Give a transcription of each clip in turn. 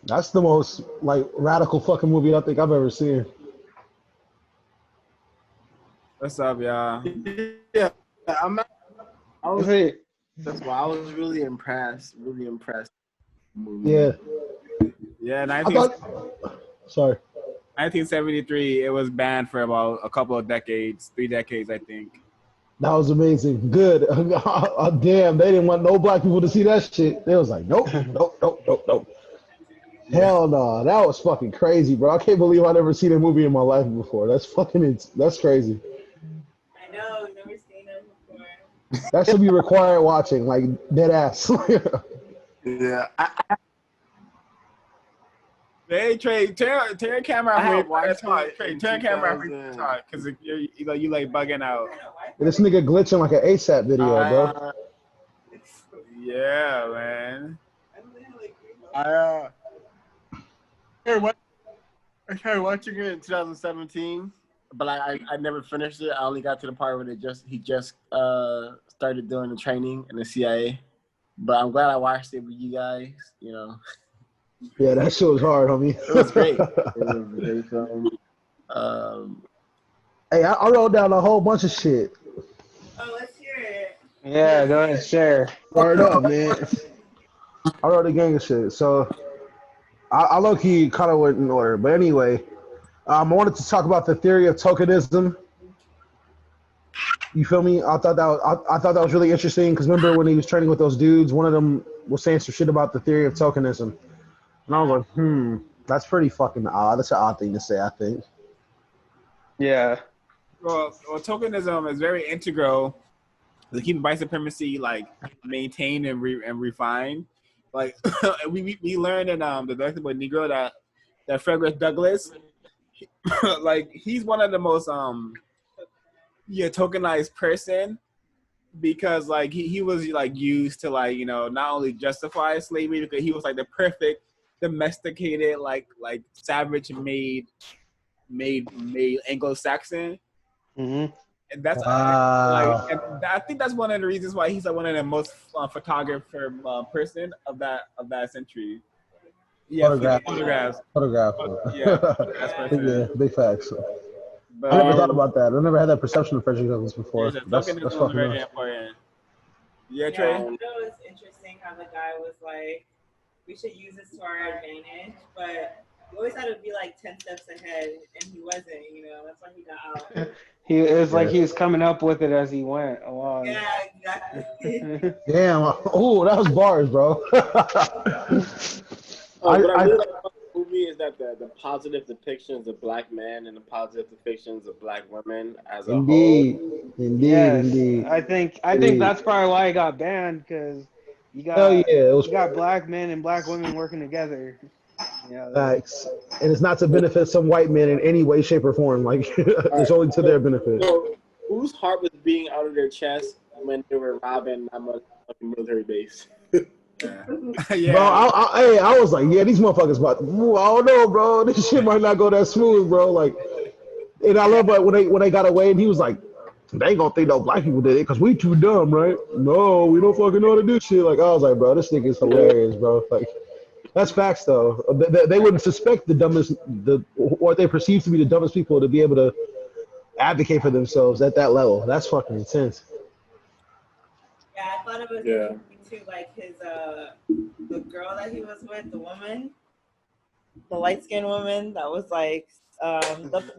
That's the most like radical fucking movie I think I've ever seen. What's up, y'all? Yeah, I'm. I was. Hey, That's why I was really impressed. Really impressed. Yeah, Yeah, I thought. Sorry. 1973. It was banned for about a couple of decades, 3 decades, I think. That was amazing. Good. Damn, they didn't want no black people to see that shit. They was like, nope, nope, nope, nope, nope. Yeah. Hell no. That was fucking crazy, bro. I can't believe I've never seen a movie in my life before. That's fucking, that's crazy. I know, I've never seen them before. That should be required watching, like dead ass. Yeah, Hey, Trey, turn your camera I off when have you watched talk. it Trey, in turn your camera off when you 2000. talk, because you like bugging out. This nigga glitching like an ASAP video, bro. Yeah, man. I started watching it in 2017, but I never finished it. I only got to the part where he just started doing the training in the CIA. But I'm glad I watched it with you guys. You know, Yeah, that shit was hard, homie. it was great. It was a great film. Hey, I wrote down a whole bunch of shit. Oh, let's hear it. yeah, go ahead, share. Word up, man. I wrote a gang of shit. So I low key kind of went in order. But anyway, I wanted to talk about the theory of tokenism. You feel me? I thought that was really interesting because remember when he was training with those dudes, one of them was saying some shit about the theory of tokenism, and I was like, that's pretty fucking odd. That's an odd thing to say, I think. Yeah. Well, tokenism is very integral to keep white supremacy like maintained and refined. Like we learned in the Delectable Negro that Frederick Douglass, like he's one of the most tokenized person because like he was like used to like not only justify slavery because he was like the perfect domesticated like savage made Anglo-Saxon. Mm-hmm. And that's Wow. and I think that's one of the reasons why he's like one of the most photographer person of that century. Yeah, photographs. Photograph. Yeah, photographs person. Yeah, big facts. I But never thought about that. I never had that perception of Frederick Douglass before. there's a That's tokenism is fucking very nuts. important. Yeah, Yeah, I Trey. thought it was interesting how the guy was like, we should use this to our advantage, but he always had to be like 10 steps ahead, and he wasn't, that's why he got out. It was like Yeah. he was coming up with it as he went along. Yeah, exactly. Damn. Oh, that was bars, bro. what I really like about the movie is that the positive depictions of black men and the positive depictions of black women as a Indeed. whole. Indeed. Yes, Indeed. I think Indeed. that's probably why it got banned because you Hell yeah. It was got black men and black women working together. Yeah, facts. And it's not to benefit some white men in any way, shape, or form. Like, All it's right. only to their benefit. So, whose heart was beating out of their chest when they were robbing a motherfucking military base? Yeah. Bro, I was like, yeah, these motherfuckers about. Ooh, I don't know, bro. This shit might not go that smooth, bro. Like, and I love like when they got away, and he was like, they ain't gonna think no black people did it because we too dumb, right? No, we don't fucking know how to do shit. Like, I was like, bro, this nigga is hilarious, bro. Like, that's facts though. They wouldn't suspect the dumbest, what they perceive to be the dumbest people to be able to advocate for themselves at that level. That's fucking intense. Yeah, I thought it was interesting too, like his the girl that he was with, the woman, the light skinned woman that was like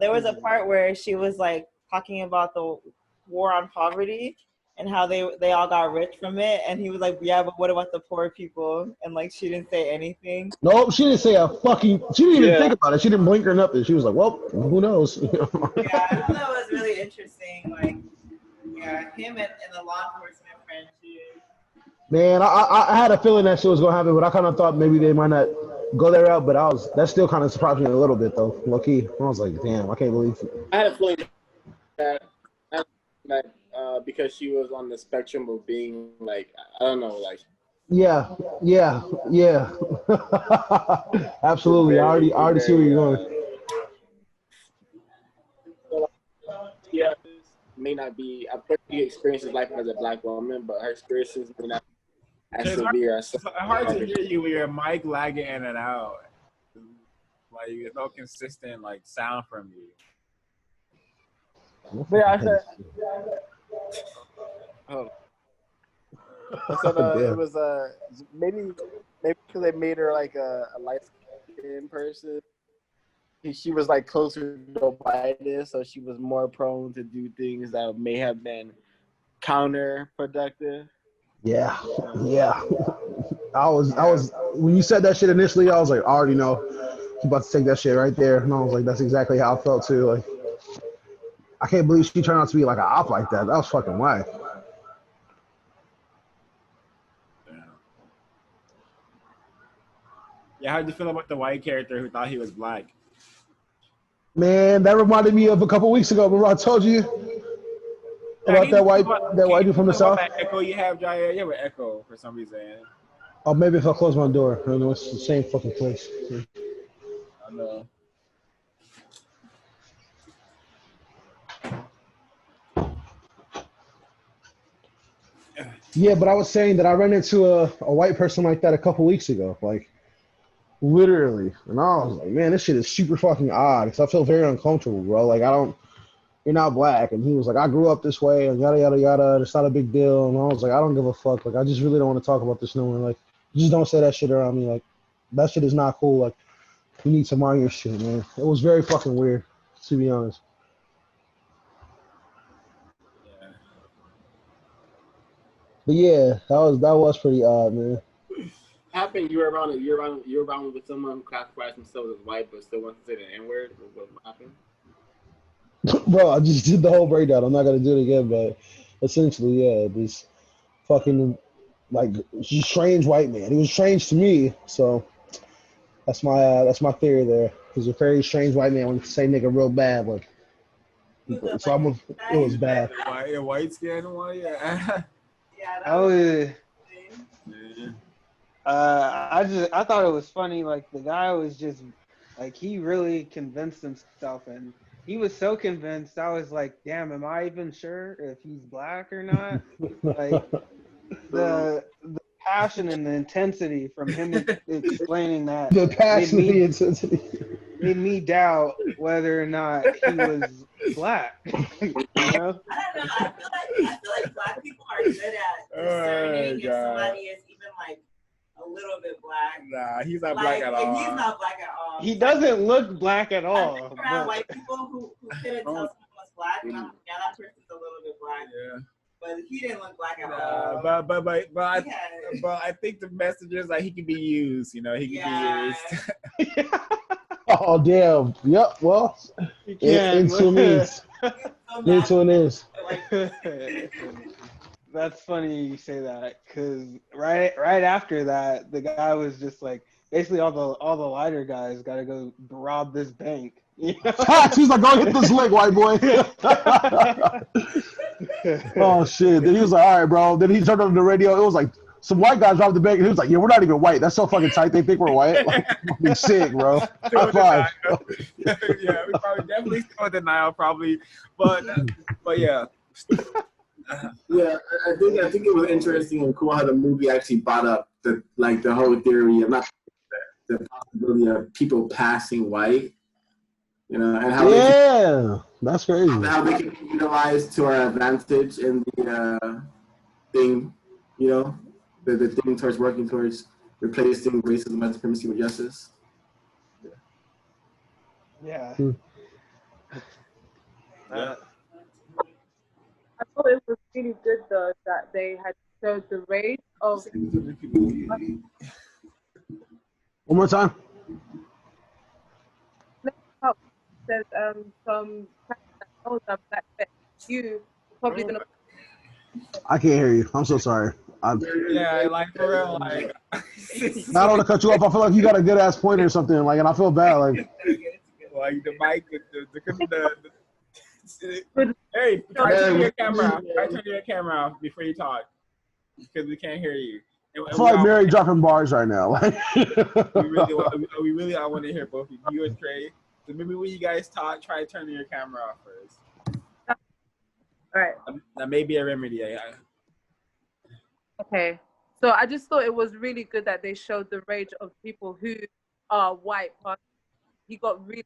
there was a part where she was like talking about the war on poverty and how they all got rich from it, and he was like, yeah, but what about the poor people? And like she didn't say anything. Nope, she didn't say a fucking. She didn't even think about it. She didn't blink or nothing. She was like, well, who knows? Yeah, I thought that was really interesting. Like, yeah, him and the law enforcement friend too. Man, I had a feeling that shit was gonna happen, but I kind of thought maybe they might not go that route. But that still kind of surprised me a little bit though. Low key, I was like, damn, I can't believe it. I had a feeling that because she was on the spectrum of being like, I don't know, like. Yeah. Absolutely. I already see where you're going. Yeah, may not be. Of course, she experiences life as a black woman, but her experiences may not as severe as. It's hard to hear you with your mic lagging in and out. Like there's no consistent like sound from you. But yeah, I said, oh, I said it was maybe because they made her like a light skinned person. She was like closer to whiteness, so she was more prone to do things that may have been counterproductive. Yeah. I was when you said that shit initially, I was like, I already know you about to take that shit right there, and I was like, that's exactly how I felt too. Like, I can't believe she turned out to be like an op like that. That was fucking whack. Yeah, how'd you feel about the white character who thought he was black? Man, that reminded me of a couple weeks ago. Remember I told you about that white dude from the south? That echo you have, Jaya? You have an echo for some reason. Oh, maybe if I close my door. I know it's the same fucking place. I know. Yeah, but I was saying that I ran into a white person like that a couple weeks ago. Like, literally. And I was like, man, this shit is super fucking odd. Because I feel very uncomfortable, bro. Like, you're not black. And he was like, I grew up this way and yada, yada, yada. It's not a big deal. And I was like, I don't give a fuck. Like, I just really don't want to talk about this no more. Like, just don't say that shit around me. Like, that shit is not cool. Like, you need to mind your shit, man. It was very fucking weird, to be honest. Yeah. But yeah, that was pretty odd, man. Happened? You were around with someone who classifies themselves as white but still wants to say the N-word? What happened? Bro, I just did the whole breakdown. I'm not gonna do it again, but essentially, yeah, this fucking like strange white man. He was strange to me, so that's my theory there. He's a very strange white man when you say nigga real bad, like. So it was bad. The white skin one, yeah. Yeah, that was. I thought it was funny. Like the guy was just like he really convinced himself, and he was so convinced. I was like, damn, am I even sure if he's black or not? Like the passion and the intensity from him explaining that. The passion and the intensity made me doubt whether or not he was black. You know? I don't know. I feel like black people are good at discerning if somebody is even like a little bit black. Nah, he's not black at all. He's not black at all. He doesn't look black at all. I've been around white people who couldn't tell someone was black, and I'm like, yeah, that person's a little bit black. Yeah. But he didn't look black at all. But I think the message is like he can be used. You know, he can be used. Oh damn! Yep. Well, into means. Into an is. That's funny you say that, because right after that, the guy was just like, basically all the lighter guys got to go rob this bank. You know? He's like, go hit this lick, white boy. Oh shit! Then he was like, all right, bro. Then he turned on the radio. It was like some white guys robbed the bank, and he was like, yeah, we're not even white. That's so fucking tight. They think we're white. Like, fucking sick, bro. High five. Yeah, we probably definitely still in denial, probably, but yeah. Yeah, I think it was interesting and cool how the movie actually brought up the whole theory of not the possibility of people passing white, you know, and how that's crazy. How they can be utilized to our advantage in the thing, you know, the thing towards working towards replacing racism and supremacy with justice. Yeah. I thought it was really good though that they had showed the rate of. One more time. There's some that black bet you probably gonna. I can't hear you. I'm so sorry. Yeah, like for real, like. I don't want to cut you off. I feel like you got a good ass point or something, like, and I feel bad, like. Like the mic, hey, try turning your camera off. Try turning your camera off before you talk, because we can't hear you. I feel like Mary dropping bars right now. Like. we really I want to hear both of you and Trey. So maybe when you guys talk, try turning your camera off first. All right. That may be a remedy. Yeah. Okay. So I just thought it was really good that they showed the rage of people who are white, he got really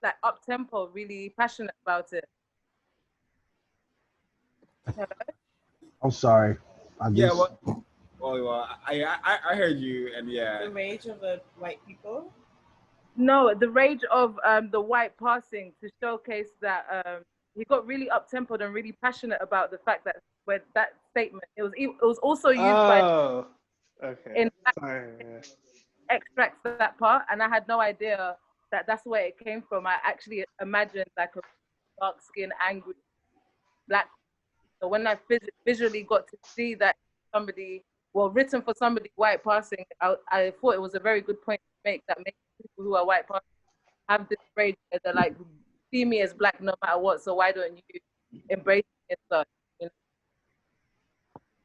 like up tempo, really passionate about it. I'm sorry. Yeah, well, I heard you, and yeah. The rage of the white people. No, the rage of the white passing to showcase that he got really up tempoed and really passionate about the fact that when that statement it was also used by in extracts that part, and I had no idea that that's where it came from. I actually imagined like a dark skinned, angry black. So when I visually got to see that somebody, well, written for somebody white passing, I thought it was a very good point to make, that makes people who are white passing have this rage where they're like, see me as black no matter what, so why don't you embrace me as such? You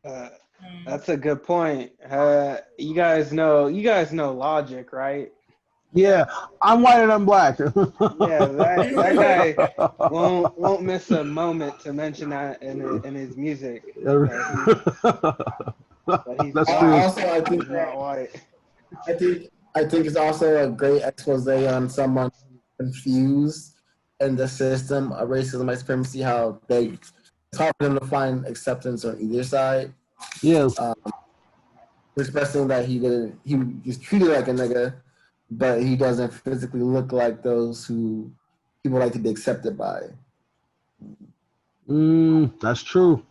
know? That's a good point. You guys know Logic, right? Yeah, I'm white and I'm black. Yeah, that guy won't miss a moment to mention that in his music. That's true. Also, I think not white. I think it's also a great expose on someone confused in the system of racism, white supremacy. How it's hard for them to find acceptance on either side. Yes. Expressing that he was treated like a nigga, but he doesn't physically look like those who people like to be accepted by. That's true.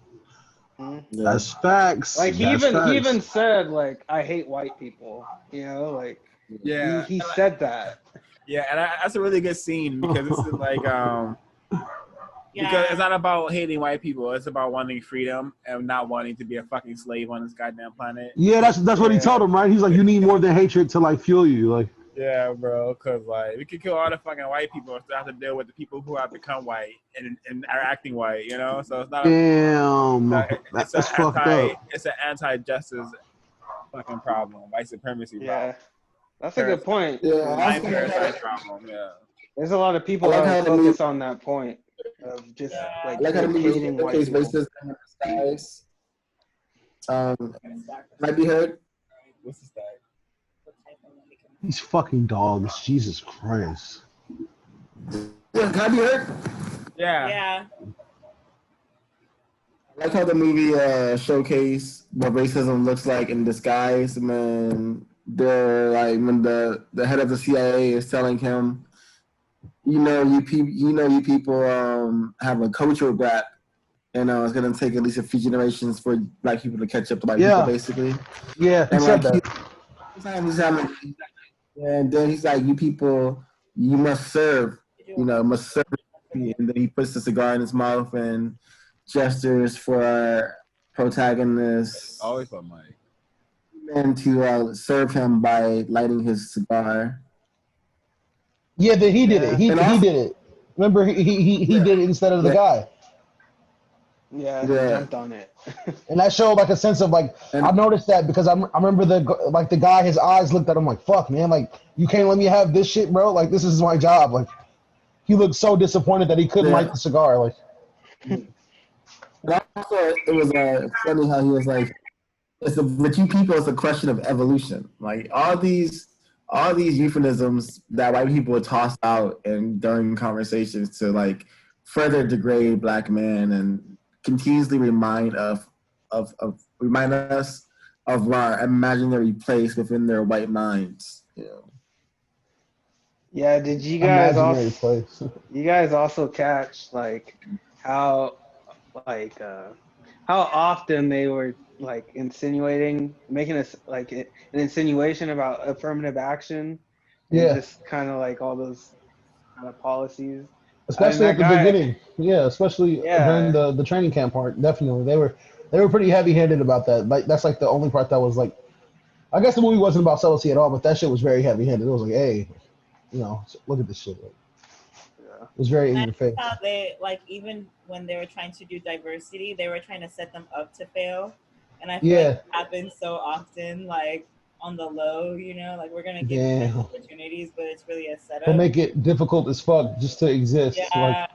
That's facts. Like he even said like, I hate white people. You know, like he said that. Yeah, and that's a really good scene because it's like because it's not about hating white people. It's about wanting freedom and not wanting to be a fucking slave on this goddamn planet. Yeah, that's what he told him, right? He's like, you need more than hatred to like fuel you, like. Yeah, bro, because like we could kill all the fucking white people and still have to deal with the people who have become white and are acting white, you know. So it's not. That's fucked up. It's an anti-justice fucking problem, white supremacy. Yeah, that's a good point. Yeah, parasite problem. Yeah, there's a lot of people that focus on that point of just like hating white people. Racism in disguise. Might be heard. What's the stack? These fucking dogs, Jesus Christ. Yeah, can I be heard? Yeah. Yeah. I like how the movie showcased what racism looks like in disguise when the head of the CIA is telling him, you people have a cultural gap, and it's gonna take at least a few generations for black people to catch up to white people, basically. Yeah, and then he's like, you people, you must serve, must serve. And then he puts the cigar in his mouth and gestures for our protagonist. Always for Mike. And to serve him by lighting his cigar. Yeah, he did it. He did it. Remember, he did it instead of the guy. Yeah, he jumped on it. And that showed like a sense of like, I noticed that because I remember the guy, his eyes looked at him like, fuck, man, like, you can't let me have this shit, bro. Like, this is my job. Like, he looked so disappointed that he couldn't light the cigar. Like, but also, it was funny how he was like, with you people, it's a question of evolution. Like, all these euphemisms that white people would toss out and during conversations to like further degrade black men and continuously remind us of our imaginary place within their white minds. Yeah, did you guys also catch like how often they were like making us like an insinuation about affirmative action and just kind of like all those kind of policies. Especially at the beginning. Yeah, especially during the training camp part. Definitely. They were pretty heavy-handed about that. Like, that's like the only part that was like, I guess the movie wasn't about subtlety at all, but that shit was very heavy-handed. It was like, hey, look at this shit. Like, it was very in your face. How they, like, even when they were trying to do diversity, they were trying to set them up to fail. And I feel like it happens so often, like, on the low, like, we're going to give them opportunities, but it's really a setup. They'll make it difficult as fuck just to exist. Yeah,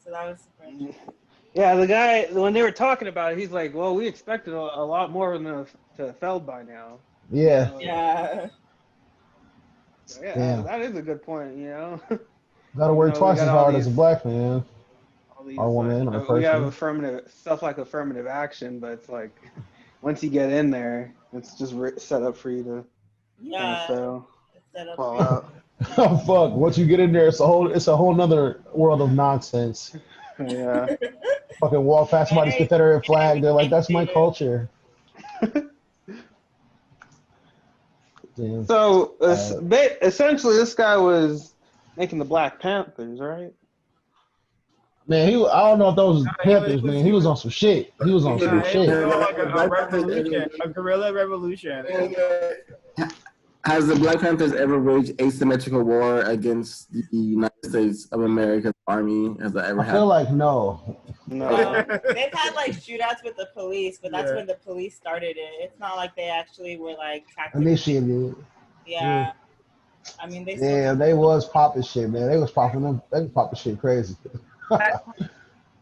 so that was super interesting. Yeah, the guy, when they were talking about it, he's like, well, we expected a lot more of them to have failed by now. Yeah. Yeah. Yeah, Damn. that is a good point. Gotta work We twice got as all hard as a these, black man or like, woman or we have person. affirmative stuff like affirmative action, but it's like once you get in there, it's just set up for you to kind of Yeah, fail, it's set up fall for out. Oh fuck! Once you get in there, it's a whole nother world of nonsense. Yeah. Fucking walk past somebody's very, Confederate flag, they're like, "That's my manipulative. culture." Damn. So essentially, this guy was making the Black Panthers, right? Man, I don't know if those was Panthers, man. He he was was on some shit. He was on some he was shit. doing like a revolution, a guerrilla revolution. Has the Black Panthers ever waged asymmetrical war against the United States of America's army? Has that ever I feel happened? like no. No. They've had like shootouts with the police, but that's Yeah. when the police started it. It's not like they actually were like tactical. Initiated. Yeah. I mean, they still Yeah, they was popping shit, man. They was popping shit crazy.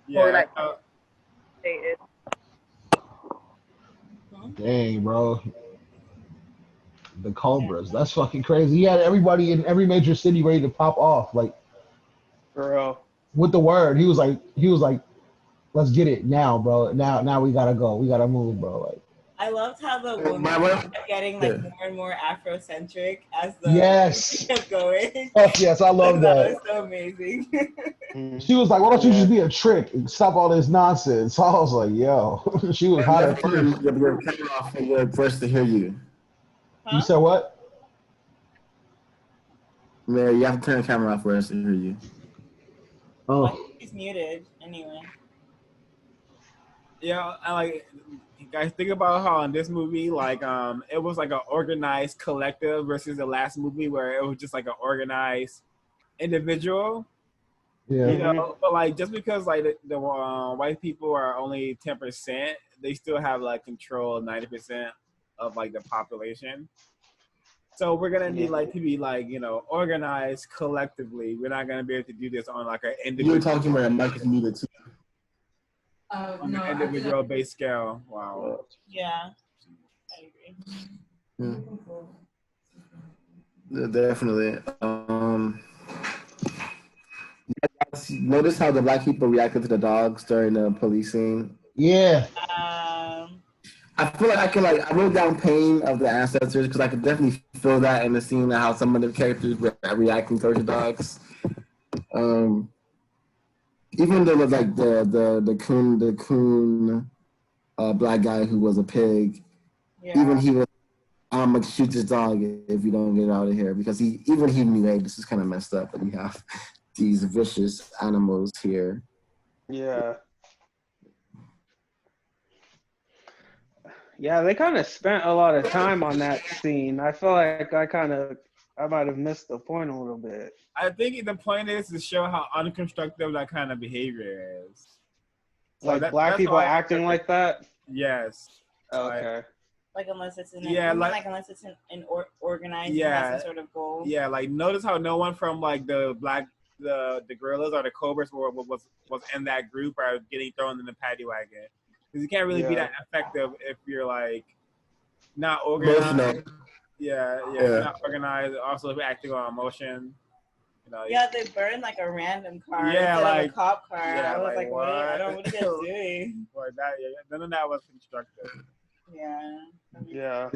Yeah, Or like dated. Dang, bro. The Cobras. That's fucking crazy. He had everybody in every major city ready to pop off, like For real. with the word. He was like, let's get it now, bro. Now we gotta go. We gotta move, bro. Like, I loved how the women kept getting like more and more Afrocentric as the yes. kept going. Oh yes, I love That that. was so amazing. She was like, why don't you just be a trick and stop all this nonsense? So I was like, yo. She was hot at first. Your camera off for us to hear you. Huh? You said what? Mary, you have to turn the camera off for us to hear you. Oh. Well, he's muted anyway. Yeah, I like. You guys think about how in this movie, like, it was like an organized collective versus the last movie where it was just like an organized individual. Yeah. You know, but like just because like the white people are only 10%, they still have like control of 90% of like the population. So we're gonna need like to be like, you know, organized collectively. We're not gonna be able to do this on like an individual. You were talking about Mike muted too. On an individual based scale. Wow. Yeah, I agree. Yeah, definitely. Notice how the black people reacted to the dogs during the policing. Yeah. I feel like I wrote down pain of the ancestors because I could definitely feel that in the scene of how some of the characters were reacting towards the dogs. Even though like the coon black guy who was a pig, even he was, I'm gonna shoot this dog if you don't get out of here, because he knew, hey, this is kind of messed up that we have these vicious animals here. Yeah. Yeah, they kind of spent a lot of time on that scene. I feel like I might have missed the point a little bit. I think the point is to show how unconstructive that kind of behavior is. Like black people acting like that? Yes. Okay. Like unless it's an unless it's an organized has some sort of goal. Yeah, like notice how no one from like the gorillas or the cobras was in that group or getting thrown in the paddy wagon. Because you can't really be that effective if you're like not organized. Not organized. Also, if you're acting on emotion. You know, they burned like a random car instead of a cop car. Yeah, I was like, what? I don't know what are you doing. Or that, none of that was constructive. Yeah.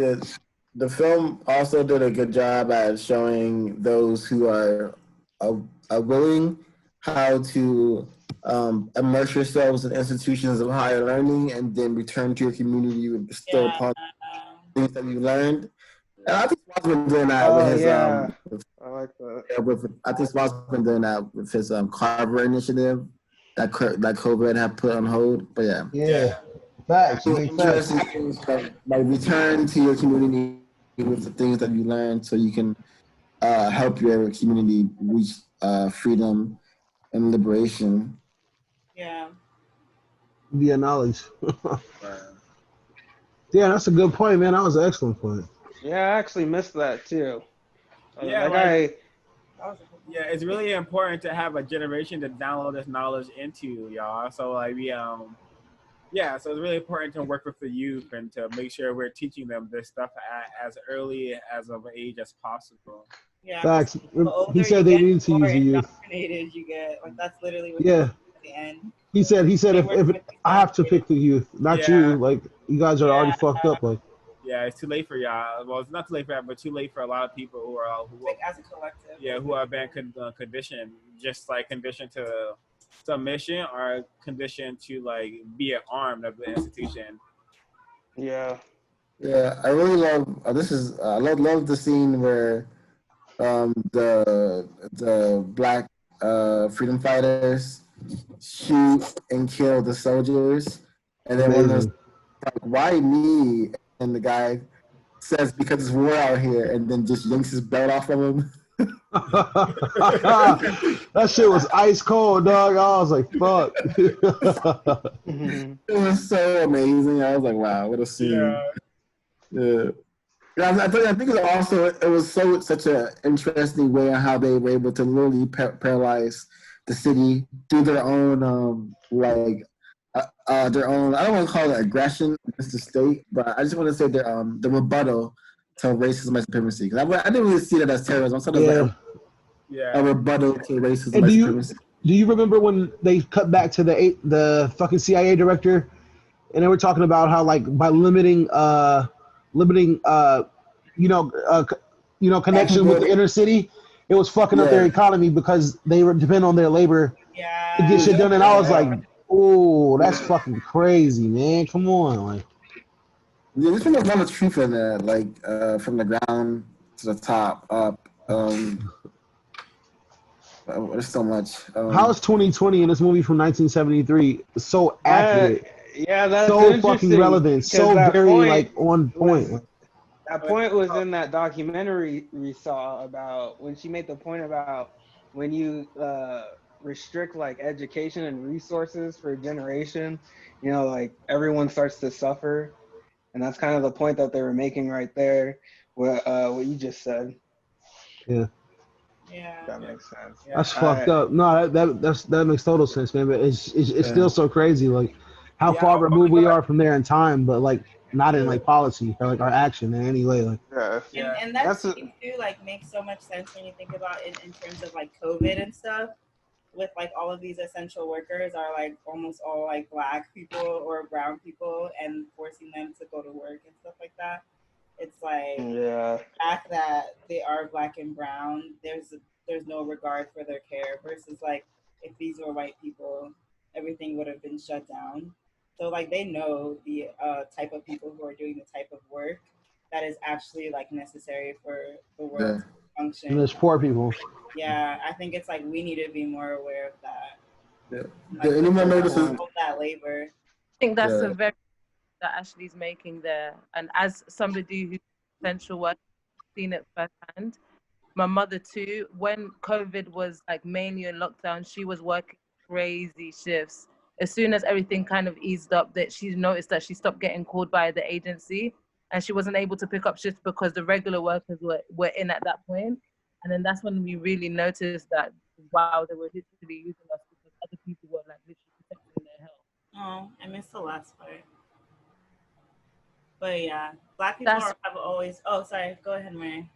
The film also did a good job at showing those who are willing how to immerse yourselves in institutions of higher learning and then return to your community with still upon things that you learned. And I think Swan's been doing that with his I like that. I think Swan's been doing that with his Carver initiative that COVID had put on hold. But yeah. Facts. Interesting things like return to your community with the things that you learned so you can help your community reach freedom and liberation. Yeah. Via knowledge. Yeah, that's a good point, man. That was an excellent point. Yeah, I actually missed that too. It's really important to have a generation to download this knowledge into, y'all. So like so it's really important to work with the youth and to make sure we're teaching them this stuff as early as of age as possible. Yeah. Facts. The older He said you they get, need to the more use the youth. indoctrinated you get. Like that's literally what Yeah. at the end. He said They if work with these I have to indoctrinated. pick the youth, not you. Yeah, Like you guys are already Yeah, fucked up. Like yeah, it's too late for y'all. Well, it's not too late for y'all, but too late for a lot of people like as a collective. yeah, who have been conditioned, just like conditioned to submission or conditioned to like be an arm of the institution. Yeah. Yeah, I really love. I love the scene where the black freedom fighters shoot and kill the soldiers, and then one of those amazing. like, why me? And the guy says because it's war out here, and then just yanks his belt off of him. That shit was ice cold, dog. I was like, fuck. It was so amazing. I was like, wow, what a scene. Yeah. Yeah, I think it also it was such an interesting way on how they were able to literally paralyze the city through their own their own, I don't want to call it aggression against the state, but I just want to say the rebuttal to racism and supremacy, because I didn't really see that as terrorism. I saw it as like a rebuttal to racism And and supremacy. do you remember when they cut back to the fucking CIA director, and they were talking about how like by limiting connection with the inner city, it was fucking up their economy because they were depend on their labor to get shit done. And I was like, oh, that's fucking crazy, man. Come on, like. Yeah, there's been a lot of truth in that, like from the ground to the top up. There's so much. How is 2020 in this movie from 1973 so accurate? Yeah, that's so fucking relevant, so very like on point. That point was in that documentary we saw about when she made the point about when you restrict like education and resources for a generation, like everyone starts to suffer, and that's kind of the point that they were making right there. What you just said. Yeah. Yeah. That makes sense. That's fucked up. No, that makes total sense, man. But it's still so crazy, like how far removed we are from there in time, but like not in like policy or like our action in any way. Like and that too like makes so much sense when you think about it in terms of like COVID and stuff. With like all of these essential workers are like almost all like black people or brown people, and forcing them to go to work and stuff like that. It's like the fact that they are black and brown, there's no regard for their care, versus like if these were white people, everything would have been shut down. So like they know the type of people who are doing the type of work that is actually like necessary for the world to function. And there's poor people. Yeah, I think it's like we need to be more aware of that. Like, anyone notices that labor? I think that's a very that Ashley's making there, and as somebody who's essential work, seen it firsthand. My mother too. When COVID was like mainly in lockdown, she was working crazy shifts. As soon as everything kind of eased up, that she noticed that she stopped getting called by the agency, and she wasn't able to pick up shifts because the regular workers were in at that point. And then that's when we really noticed that wow, they were literally using us because other people were like literally protecting their health. Oh, I missed the last part. But yeah, black people have always. Oh, sorry. Go ahead, Mary.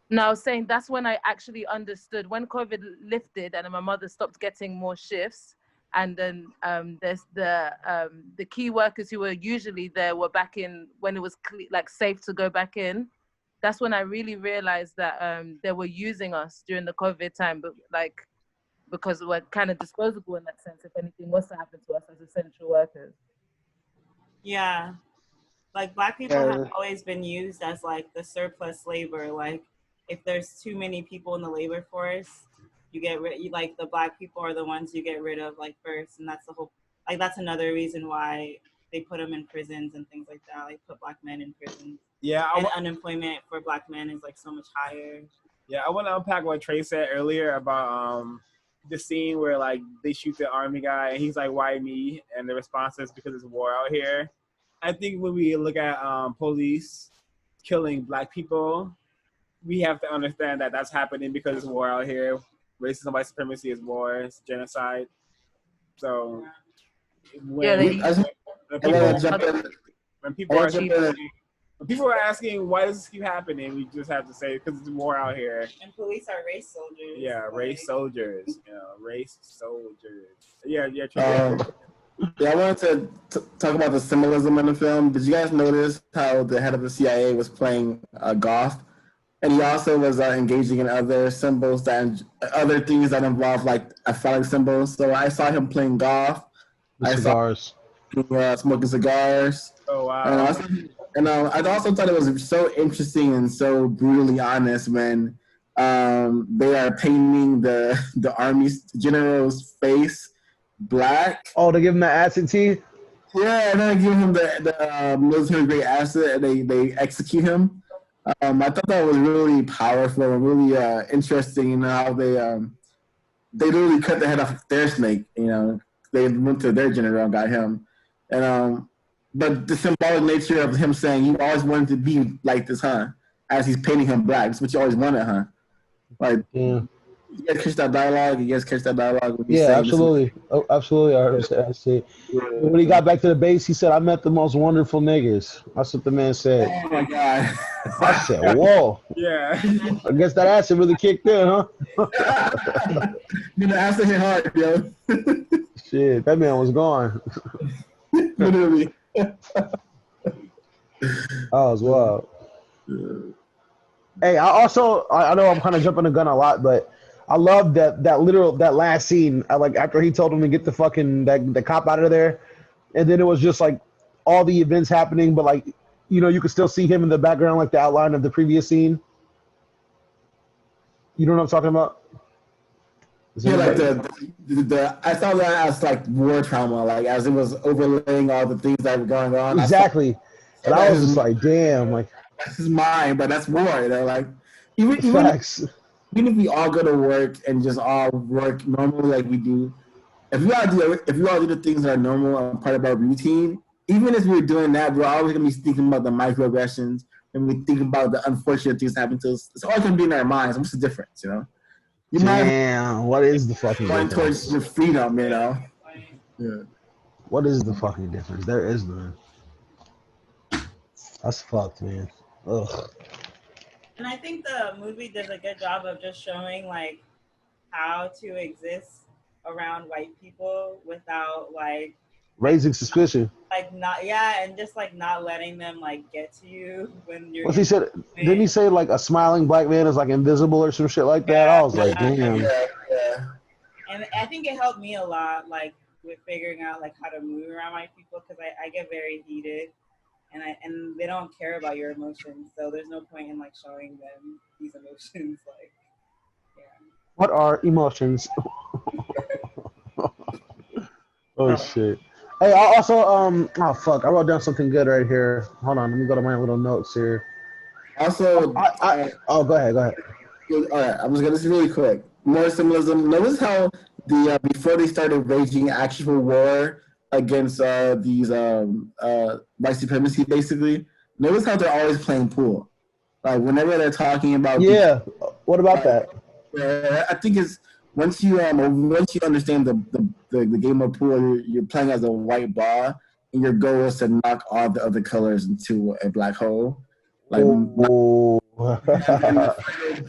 No, I was saying that's when I actually understood when COVID lifted and my mother stopped getting more shifts, and then there's the key workers who were usually there were back in when it was like safe to go back in. That's when I really realized that they were using us during the COVID time, but like because we're kind of disposable in that sense. If anything was to happen to us as essential workers. Yeah. Like black people have always been used as like the surplus labor. Like if there's too many people in the labor force, you get like the black people are the ones you get rid of like first, and that's the whole. Like that's another reason why they put them in prisons and things like that. Like put black men in prisons. Yeah, and unemployment for black men is like so much higher. Yeah, I want to unpack what Trey said earlier about the scene where like they shoot the army guy and he's like, "Why me?" And the response is because it's war out here. I think when we look at police killing black people, we have to understand that that's happening because it's war out here. Racism, white supremacy is war, it's genocide. So when people are saying, People are asking why does this keep happening. We just have to say because it's war out here. And police are race soldiers. Yeah, race soldiers. Race soldiers. Yeah. Yeah, I wanted to talk about the symbolism in the film. Did you guys notice how the head of the CIA was playing golf? And he also was engaging in other symbols other things that involve like phallic symbols. So I saw him playing golf. Cigars. Smoking cigars. Oh wow! And I also thought it was so interesting and so brutally honest when they are painting the army general's face black. Oh, they give him the acid tea. Yeah, and then give him the military grade acid, and they execute him. I thought that was really powerful and really interesting. You know how they literally cut the head off their snake. You know, they went to their general and got him, and but the symbolic nature of him saying you always wanted to be like this, huh? As he's painting him black, that's what you always wanted, huh? Like, yeah. You guys catch that dialogue? Yeah, absolutely. Oh, absolutely. I see. Yeah. When he got back to the base, he said, I met the most wonderful niggas. That's what the man said. Oh, my God. I said, whoa. Yeah. I guess that acid really kicked in, huh? The acid hit hard, yo. Shit, that man was gone. Literally. Was wild. Hey, I know I'm kind of jumping the gun a lot, but I love that last scene. Like after he told him to get the fucking the cop out of there, and then it was just like all the events happening, but like you could still see him in the background, like the outline of the previous scene. You know what I'm talking about? Yeah, like the I saw that as like war trauma, like as it was overlaying all the things that were going on. Exactly, and I was just like, damn, like that's his mind, but that's war. They're like even if we all go to work and just all work normally like we do, if we all do the things that are normal and part of our routine, even if we're doing that, we're always gonna be thinking about the microaggressions and we think about the unfortunate things that happen to us. It's all gonna be in our minds. What's the difference, you know? Damn, what is the fucking going difference? Towards your freedom, you know? Yeah. What is the fucking difference? There is none. That's fucked, man. Ugh. And I think the movie does a good job of just showing like how to exist around white people without like raising suspicion. Like and just like not letting them like get to you when you're. Well, he said, didn't he say like a smiling black man is like invisible or some shit like that? I was like, damn. Yeah. And I think it helped me a lot, like with figuring out like how to move around white people because I get very heated. And they don't care about your emotions, so there's no point in like showing them these emotions. Like, yeah. What are emotions? Oh shit! Hey, I also oh fuck! I wrote down something good right here. Hold on, let me go to my little notes here. Also, go ahead. All right, I'm just gonna say really quick. More symbolism. Notice how before they started waging actual war against these white supremacy, basically. Notice how they're always playing pool. Like whenever they're talking about what about that? I think it's once you understand the game of pool, you're playing as a white ball, and your goal is to knock all the other colors into a black hole. Like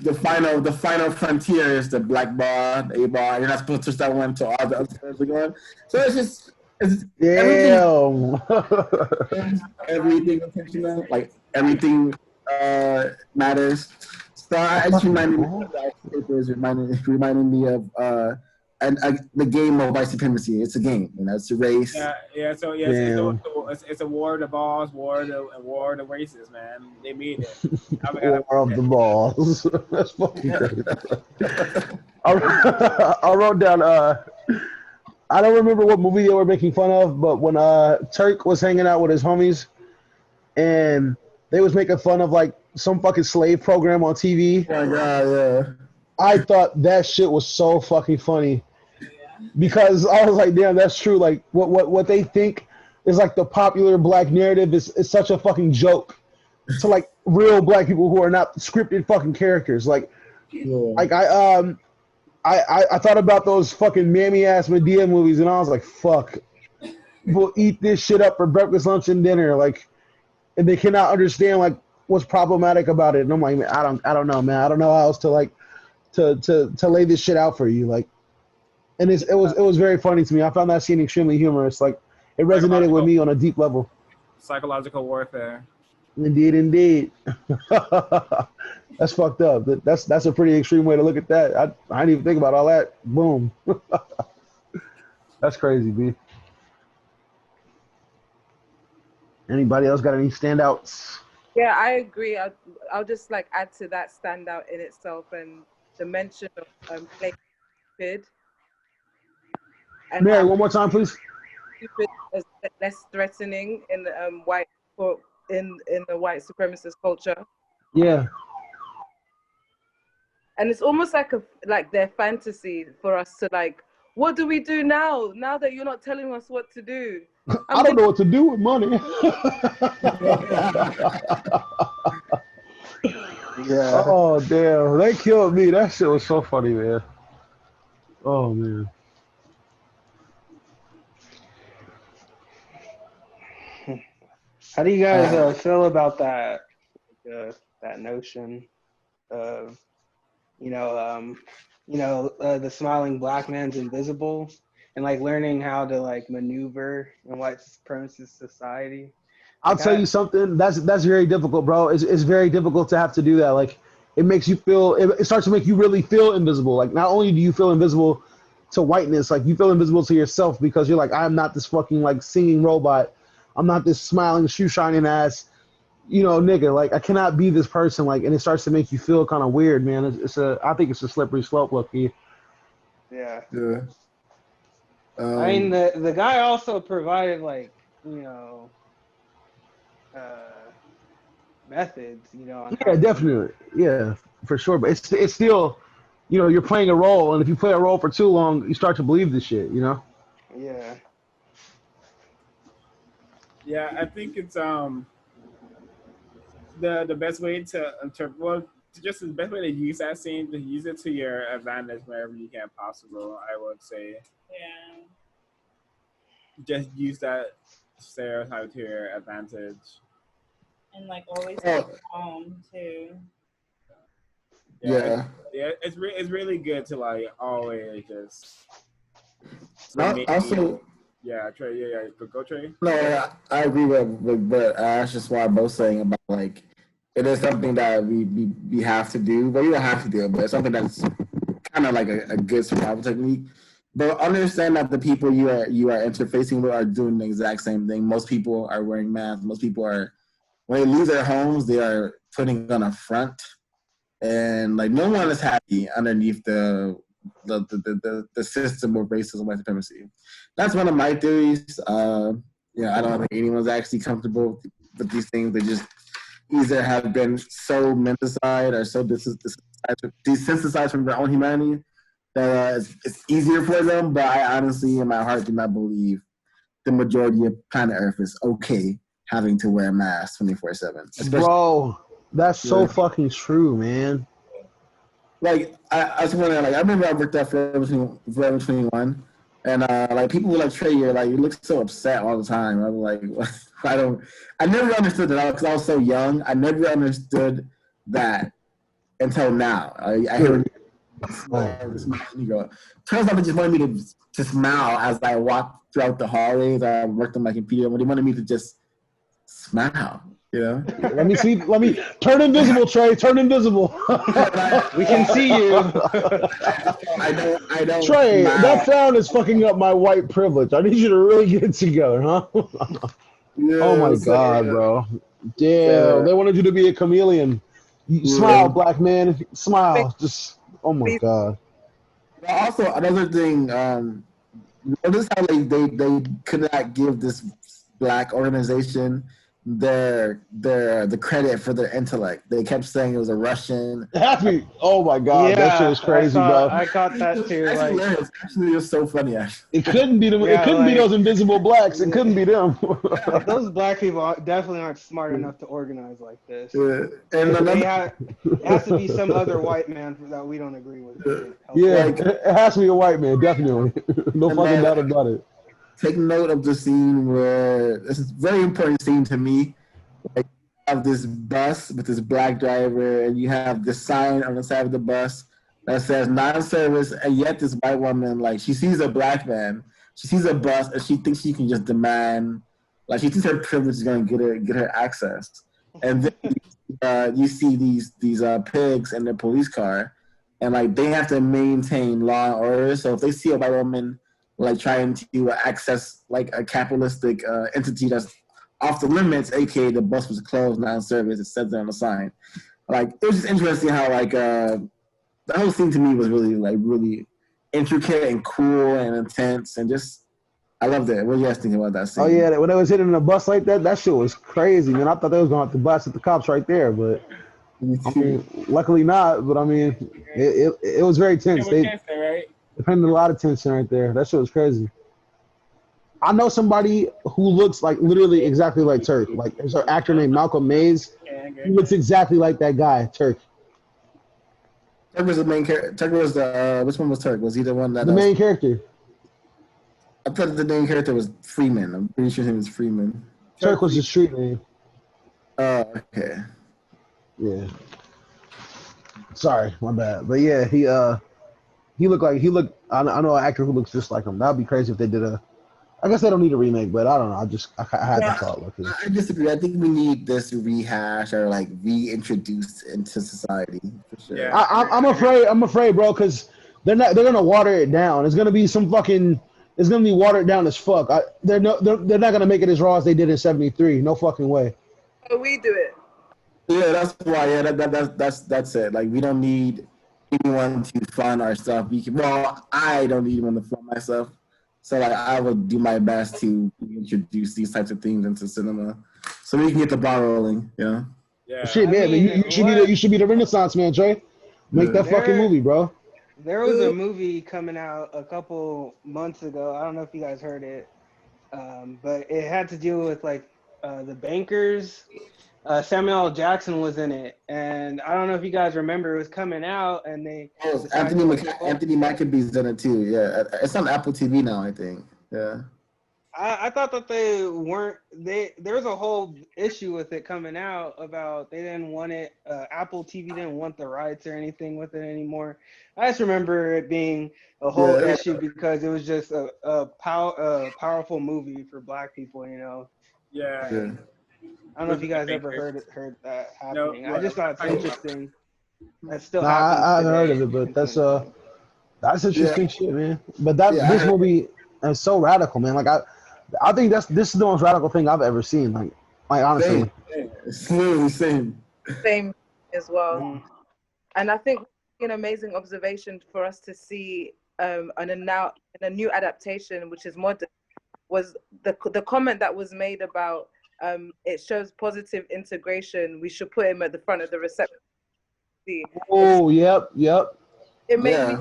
the final frontier is the black ball, the A ball. You're not supposed to touch that one until all the other colors are gone. So it's just. Everything intentional, like everything matters. So I just reminded me of the game of white supremacy. It's a game, it's a race. So it's a war of the balls, war of the races, man. They made it. War of the balls. That's fucking crazy. I wrote down. I don't remember what movie they were making fun of, but when Turk was hanging out with his homies, and they was making fun of like some fucking slave program on TV. Oh my God, yeah. I thought that shit was so fucking funny because I was like, damn, that's true. Like what they think is like the popular black narrative is such a fucking joke to like real black people who are not scripted fucking characters. Like I thought about those fucking mammy-ass Medea movies, and I was like, fuck. We'll eat this shit up for breakfast, lunch, and dinner. Like, and they cannot understand like what's problematic about it. And I'm like, man, I don't know, man. I don't know how else to like to lay this shit out for you, like. And it was very funny to me. I found that scene extremely humorous. Like it resonated with me on a deep level. Psychological warfare. Indeed. That's fucked up. That's a pretty extreme way to look at that. I didn't even think about all that. Boom. That's crazy, B. Anybody else got any standouts? Yeah, I agree. I'll just like add to that standout in itself and the mention of Cupid. And Mary, one more time, please. Cupid is less threatening in the in the white supremacist culture. Yeah. And it's almost like their fantasy for us to like, what do we do now? Now that you're not telling us what to do. I don't know what to do with money. Yeah. Oh damn, they killed me. That shit was so funny, man. Oh man. How do you guys feel about that? That notion of, the smiling black man's invisible, and like learning how to like maneuver in white supremacist society. I'll tell you something. That's very difficult, bro. It's very difficult to have to do that. Like, it makes you feel. It starts to make you really feel invisible. Like, not only do you feel invisible to whiteness, like you feel invisible to yourself because you're like, I'm not this fucking like singing robot. I'm not this smiling, shoe shining ass, nigga. Like, I cannot be this person. Like, and it starts to make you feel kind of weird, man. I think it's a slippery slope, look-y. Yeah. Yeah. I mean, the guy also provided like, methods, on Yeah, definitely. Yeah, for sure. But it's still, you're playing a role, and if you play a role for too long, you start to believe this shit, Yeah. Yeah, I think it's the best way to interpret. Well, just the best way to use that scene, to use it to your advantage wherever you can possible. I would say. Yeah. Just use that stereotype to your advantage. And like always stay calm too. Yeah. It's really good to like always just. Also. Yeah, Trey. Yeah. Go Trey. No, I agree with what Ash and Swab both saying about like it is something that we have to do, but we don't have to do it, but it's something that's kind of like a good survival technique. But understand that the people you are interfacing with are doing the exact same thing. Most people are wearing masks. Most people are, when they leave their homes, they are putting on a front, and like no one is happy underneath the system of racism, white supremacy. That's one of my theories. I don't think anyone's actually comfortable with these things. They just either have been so menticide or so desensitized from their own humanity that it's easier for them. But I honestly, in my heart, do not believe the majority of planet Earth is okay having to wear masks 24/7. Bro, that's so fucking true, man. Like I was wondering, like I remember I worked at Forever 21, and like people were like, Trey, you look so upset all the time. I was like, I never understood that because I was so young. I never understood that until now. I heard this Negro. Turns out they just wanted me to smile as I walked throughout the hallways. I worked on my computer. They wanted me to just smile. Let me see. Let me turn invisible, Trey. Turn invisible. We can see you. I don't. Trey, that frown is fucking up my white privilege. I need you to really get it together, huh? Oh my God, bro. Damn, they wanted you to be a chameleon. Smile, black man. Smile. Just. Oh my God. Also, another thing. Notice how they could not give this black organization the credit for their intellect. They kept saying it was a Russian. Happy. Oh my God, that shit was crazy, bro. I caught that too. Actually, it was so funny. Actually. It couldn't be them. It couldn't be those invisible blacks. It couldn't be them. Those black people definitely aren't smart enough to organize like this. And it has to be some other white man that we don't agree with. It has to be a white man, definitely. No fucking doubt about it. Take note of the scene where this is a very important scene to me, Like, you have this bus with this black driver, and you have this sign on the side of the bus that says non-service, and yet this white woman, like, she sees a black man, she sees a bus, and she thinks she can just demand, like, she thinks her privilege is going to get her access. And then you see these pigs in the police car, and like they have to maintain law and order. So if they see a white woman like trying to access like a capitalistic entity that's off the limits, aka the bus was closed, not in service, it says that on the sign. Like it was just interesting how like the whole scene to me was really intricate and cool and intense and just I loved it. What do you guys think about that scene? Oh yeah, when they was hitting the bus like that, that shit was crazy, man. I thought they was going to have to blast at the cops right there, but I mean, luckily not. But I mean, it was very tense. They depended a lot of tension right there. That shit was crazy. I know somebody who looks like literally exactly like Turk. Like there's an actor named Malcolm Mays. He looks exactly like that guy, Turk. Turk was the main character. Turk was the which one was Turk? Was he the one that the main character? I thought the main character was Freeman. I'm pretty sure his name was Freeman. Turk was the street name. Oh, okay. Yeah. Sorry, my bad. But yeah, he looked. I know an actor who looks just like him. That'd be crazy if they did a. I guess they don't need a remake, but I don't know. I had to thought. I disagree. I think we need this rehash or like reintroduced into society for sure. Yeah. I'm afraid, bro, because they're gonna water it down. It's gonna be some fucking. It's gonna be watered down as fuck. They're not gonna make it as raw as they did in '73. No fucking way. Oh, we do it. Yeah, that's why. Yeah, that's it. Like we don't need anyone to fund our stuff. I don't need anyone to fund myself. So like I will do my best to introduce these types of things into cinema, so we can get the ball rolling. Yeah. Yeah. Shit, man. You should be the Renaissance man, Trey. Make that fucking movie, bro. There was a movie coming out a couple months ago. I don't know if you guys heard it, but it had to do with like the bankers. Samuel L. Jackson was in it, and I don't know if you guys remember. It was coming out, and they Anthony Macabee's in it too. Yeah, it's on Apple TV now, I think. Yeah. I thought that they weren't. There was a whole issue with it coming out about they didn't want it. Apple TV didn't want the rights or anything with it anymore. I just remember it being a whole issue because it was just a powerful movie for Black people, you know. Yeah. I don't know if you guys ever heard that happening. No, I just thought it's interesting. That's still happening. I haven't heard of it, but that's interesting shit, man. But this movie is so radical, man. Like I think this is the most radical thing I've ever seen. Like honestly. Same as well. Mm. And I think an amazing observation for us to see in a new adaptation, which is modern, was the comment that was made about it shows positive integration. We should put him at the front of the reception. Oh, yep. It made me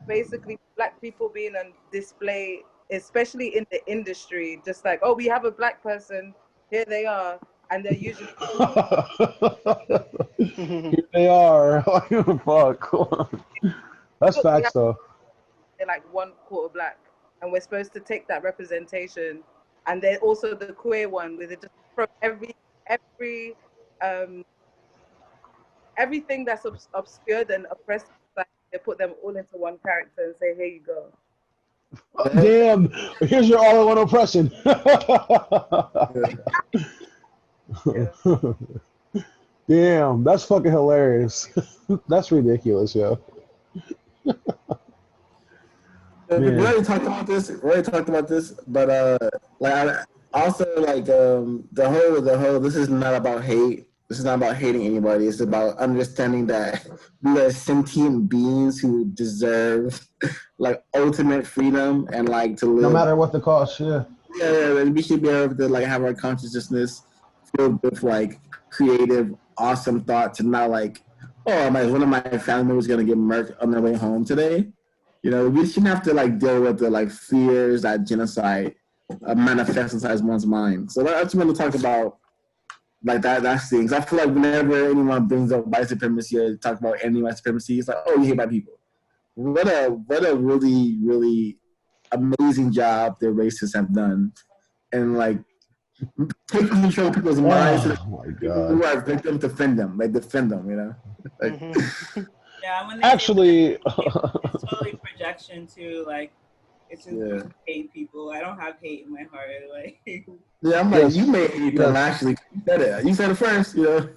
basically Black people being on display, especially in the industry, just like, oh, we have a Black person, here they are, and they're usually here they are. Fuck. That's facts though. They're like 1/4 Black, and we're supposed to take that representation. And then also the queer one, where they just from everything that's obscured and oppressed, they put them all into one character and say, "Here you go." Damn! Here's your all-in-one oppression. Damn, that's fucking hilarious. That's ridiculous, yo. We already talked about this. But also the whole. This is not about hate. This is not about hating anybody. It's about understanding that we are sentient beings who deserve like ultimate freedom and like to live. No matter what the cost, yeah. Yeah, we should be able to like have our consciousness filled with like creative, awesome thought to not like, oh, one of my family members gonna get murked on their way home today. You know, we shouldn't have to like deal with the like fears that genocide manifests inside one's mind. So I just want to talk about like that things. I feel like whenever anyone brings up white supremacy or talk about any white supremacy, it's like, oh, you hate white people. What a really, really amazing job the racists have done, and like take control of people's minds so that Oh my people who god. are victims defend them, like defend them, you know. Like, Yeah, when they Actually, say that, it's totally projection too. Like, it's just hate people. I don't have hate in my heart. Like, yeah, I'm like, yes, you may hate them yes. actually. You said it first, you know.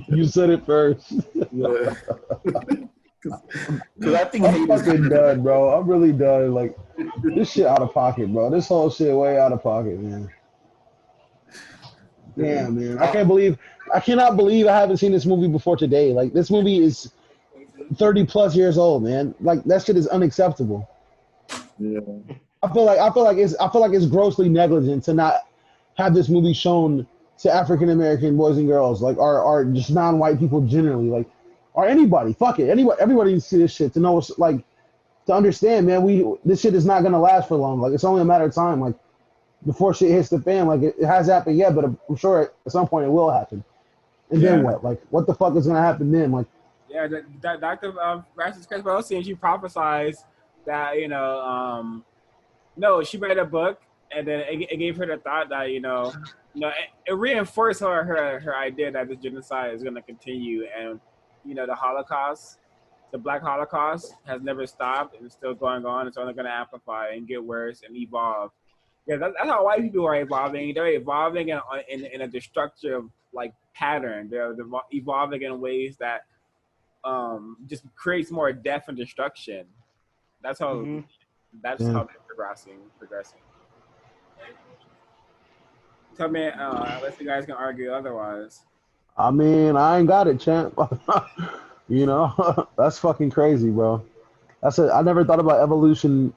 You said it first. Yeah. Cause I think I'm hate is fucking done, bro. I'm really done. Like, this shit out of pocket, bro. This whole shit way out of pocket, man. Damn, man. I cannot believe I haven't seen this movie before today. Like, this movie is 30 plus years old, man. Like, that shit is unacceptable. Yeah. I feel like it's grossly negligent to not have this movie shown to African American boys and girls, like, or just non-white people generally, like, or anybody. Fuck it, everybody needs to see this shit to know what's like, to understand, man. This shit is not gonna last for long. Like, it's only a matter of time. Like, before shit hits the fan, like it hasn't happened yet, but I'm sure at some point it will happen. And then what? Like, what the fuck is gonna happen then? Like, yeah, Dr. Francis Crespo, she prophesies that no, she read a book, and then it gave her the thought that it reinforced her idea that this genocide is going to continue, and the Holocaust, the Black Holocaust, has never stopped and it's still going on. It's only going to amplify and get worse and evolve. Yeah, that's how white people are evolving. They're evolving in a destructive like pattern. They're evolving in ways that just creates more death and destruction. That's how how they're progressing. Tell me, unless you guys can argue otherwise. I mean, I ain't got it, champ. That's fucking crazy, bro. I never thought about evolution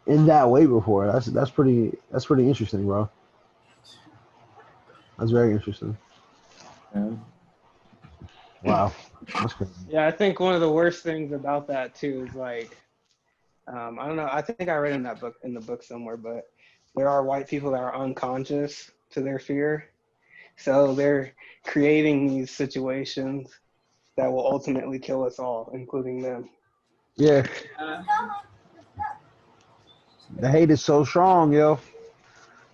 in that way before. That's pretty interesting, bro. That's very interesting. Yeah. Wow. That's crazy. Yeah, I think one of the worst things about that too is like, I don't know. I think I read in the book somewhere, but there are white people that are unconscious to their fear, so they're creating these situations that will ultimately kill us all, including them. Yeah. The hate is so strong, yo.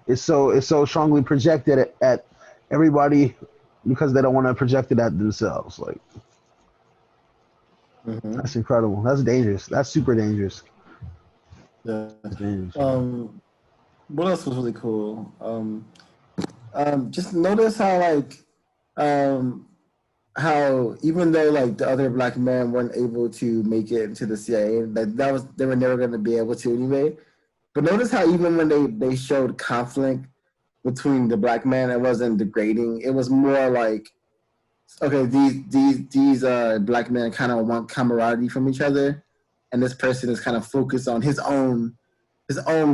It's so strongly projected at everybody because they don't want to project it at themselves. Like, that's incredible. That's dangerous. That's super dangerous. Yeah. That's dangerous. What else was really cool? Just notice how how even though like the other black men weren't able to make it into the CIA, they were never going to be able to anyway. But notice how even when they showed conflict between the black men, it wasn't degrading. It was more like, okay, these black men kind of want camaraderie from each other, and this person is kind of focused on his own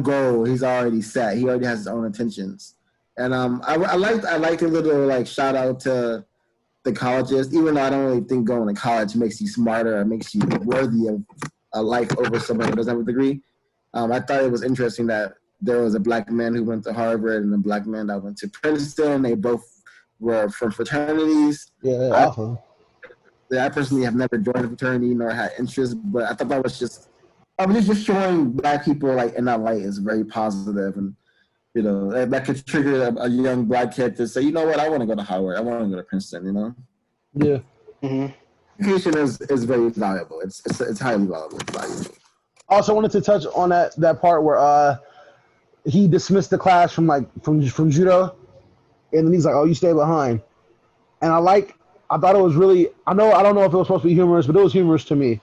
goal. He's already set. He already has his own intentions. And I liked a little like shout out to the colleges, even though I don't really think going to college makes you smarter or makes you worthy of a life over someone who doesn't have a degree. I thought it was interesting that there was a black man who went to Harvard and a black man that went to Princeton. They both were from fraternities. Yeah, I personally have never joined a fraternity nor had interest, but I thought that was just showing black people like in that light is very positive, and that could trigger a young black kid to say, you know what, I want to go to Howard, I want to go to Princeton, Yeah. Education is very valuable. It's highly valuable. I also wanted to touch on that part where he dismissed the class from judo, and then he's like, "Oh, you stay behind." And I thought it was really, I don't know if it was supposed to be humorous, but it was humorous to me.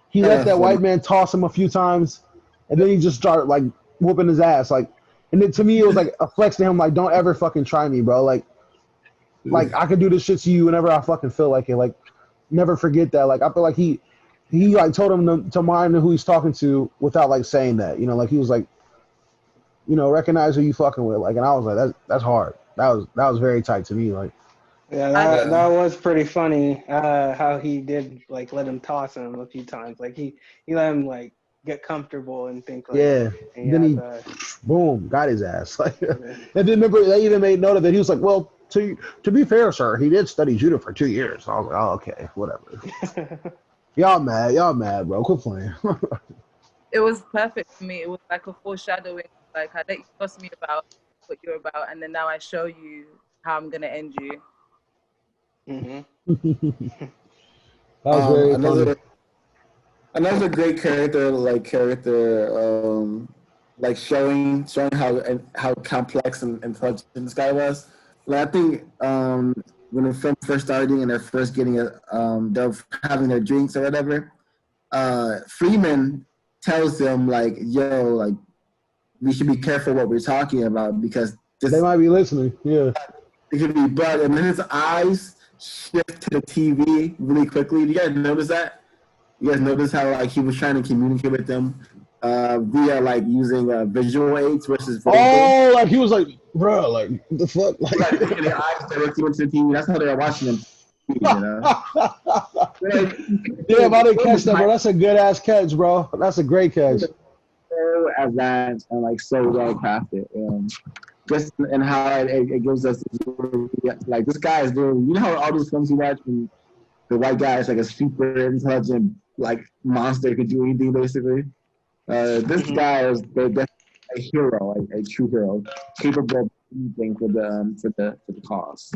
He let that white man toss him a few times, and then he just started like whooping his ass, like. And then to me, it was like a flex to him, like, don't ever fucking try me, bro. Like I could do this shit to you whenever I fucking feel like it. Like, never forget that. Like, I feel like he like told him to mind who he's talking to without like saying that. Like he was like, recognize who you fucking with. Like, and I was like, that's hard. That was very tight to me. Like, yeah, that was pretty funny. How he did like let him toss him a few times. Like he let him like get comfortable and think like, yeah. And then he boom, got his ass. Like, and then remember they even made note of it. He was like, well, to be fair, sir, he did study judo for 2 years. I was like, oh, okay, whatever. Y'all mad, bro. Quit playing. It was perfect for me. It was like a foreshadowing. Like, I let you toss me about what you're about, and then now I show you how I'm gonna end you. That was very funny. Another great character, like showing how complex and intelligent this guy was. Like I think when the film first starting and they're first getting they're having their drinks or whatever, Freeman tells them like, "Yo, like we should be careful what we're talking about because they might be listening." Yeah, it could be bad. And then his eyes shift to the TV really quickly. Do you guys notice that? You guys notice how like he was trying to communicate with them via like using visual aids versus vocal? Oh, like he was like, bro, like the fuck, like their eyes directly into the TV. That's how they were watching them. You know? Yeah, if I didn't catch that, bro, that's a good ass catch, bro. That's a great catch. So advanced and like so well crafted. Just and how it gives us like this guy is doing. You know how all those films you watch when the white guy is like a super intelligent like monster could do anything basically. This guy is a hero, a true hero, capable of anything for the cause.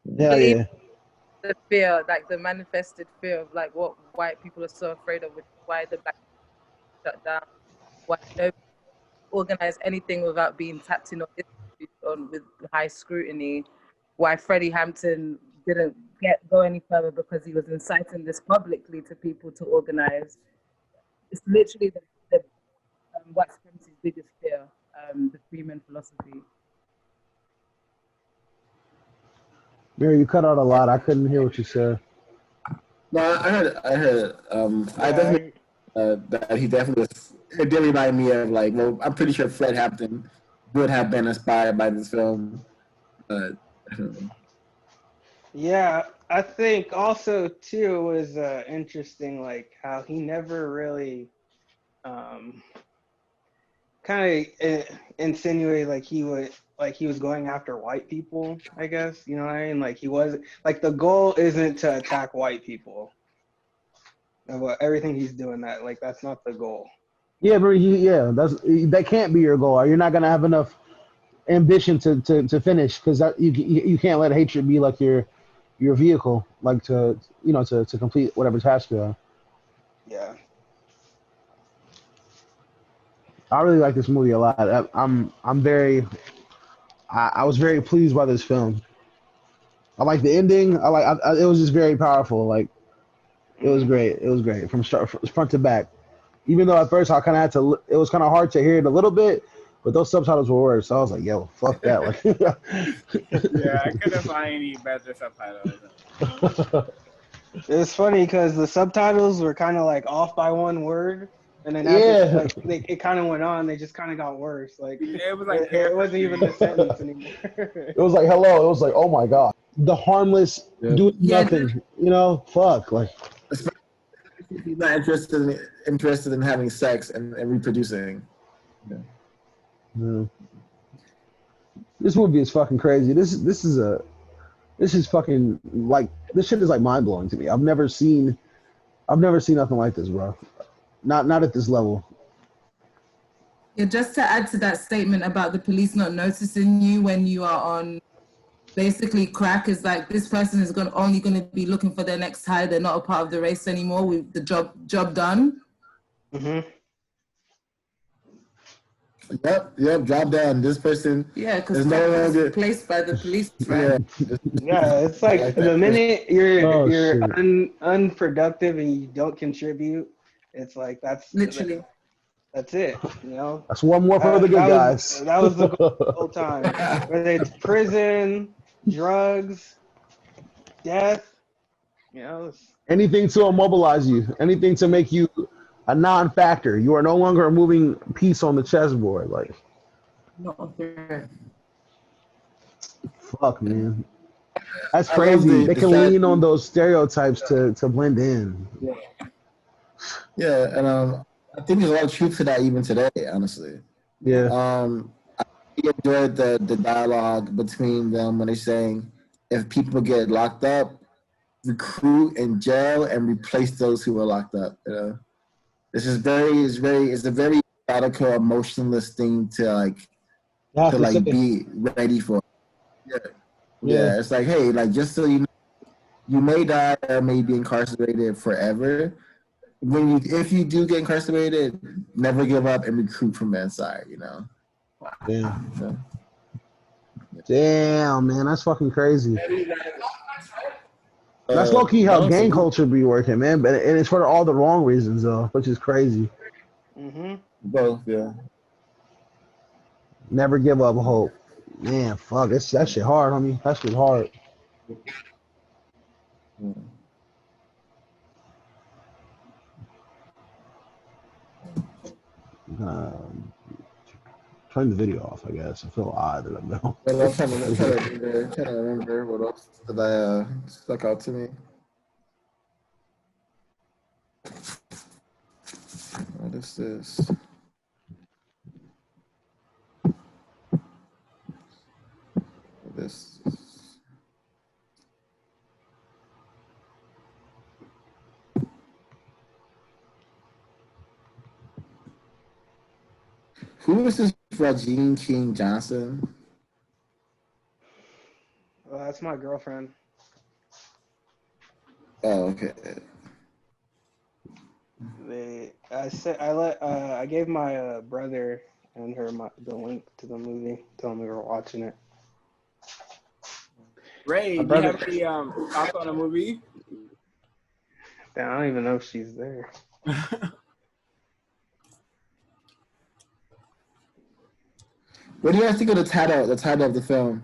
Yeah. The fear, like the manifested fear of like what white people are so afraid of, which is why the black shut down, why nobody organize anything without being tapped in on with high scrutiny, why Freddie Hampton didn't go any further because he was inciting this publicly to people to organize. It's literally the white supremacy's biggest fear, the Freeman philosophy. Mary, you cut out a lot. I couldn't hear what you said. No, I heard. I definitely that he definitely was. It did remind me of like. Well, I'm pretty sure Fred Hampton would have been inspired by this film. Yeah, I think also too was interesting, like how he never really kind of insinuated like he was going after white people, I guess, you know what I mean? Like he wasn't, like the goal isn't to attack white people. Everything he's doing that's not the goal. Yeah, but that can't be your goal. You're not gonna have enough ambition to finish because you can't let hatred be like your vehicle, like to complete whatever task you are. Yeah. I really like this movie a lot. I was very pleased by this film. I like the ending. It was just very powerful. Like it was great. It was great from front to back. Even though at first I kind of had to, it was kind of hard to hear it a little bit, but those subtitles were worse. So I was like, yo, fuck that. Like, yeah, I couldn't find any better subtitles. It's funny because the subtitles were kind of like off by one word. And then it kind of went on. They just kind of got worse. Like it was like it wasn't even a sentence anymore. It was like hello. It was like, oh my god, the harmless doing nothing. Fuck. Like he's not interested in having sex and reproducing. Yeah. This movie is fucking crazy. This is fucking like this shit is like mind blowing to me. I've never seen nothing like this, bro. Not at this level. Yeah, just to add to that statement about the police not noticing you when you are on basically crack, is like this person is only going to be looking for their next high. They're not a part of the race anymore. With the job done. Mm-hmm. Yep, job done. This person. Yeah, because is replaced by the police. Right? Yeah, it's like the minute you're unproductive and you don't contribute. It's like that's literally that's it, you know. That's one more for the good guys. That was the goal the whole time. Whether it's prison, drugs, death, you know. Anything to immobilize you, anything to make you a non-factor. You are no longer a moving piece on the chessboard. Like, no, fuck, man. That's crazy. They can lean on those stereotypes to blend in. Yeah, and I think there's a lot of truth to that even today, honestly. Yeah. I enjoyed the dialogue between them when they're saying if people get locked up, recruit in jail and replace those who are locked up. You know, it's a very radical, emotionless thing to like You have to to like say, be ready for. Yeah. yeah, It's like, hey, like just so you know, you may die or may be incarcerated forever. If you do get incarcerated, never give up and recruit from the inside. damn, So, damn, man, that's fucking crazy. That's low key how no, gang salute. culture be working, man. But and it's for all the wrong reasons though, which is crazy. Both, yeah. Never give up hope. Man, fuck, that shit hard, homie. That shit hard. Um, turn the video off, I guess. I feel odd that I'm now. But I'm trying to remember what else that stuck out to me. What is this? Who is this Regine King Johnson? Well, that's my girlfriend. Oh, okay. I gave my brother and her the link to the movie. Told me we were watching it. Ray, do you have any thoughts on the movie? Damn, I don't even know if she's there. What do you guys think of the title of the film?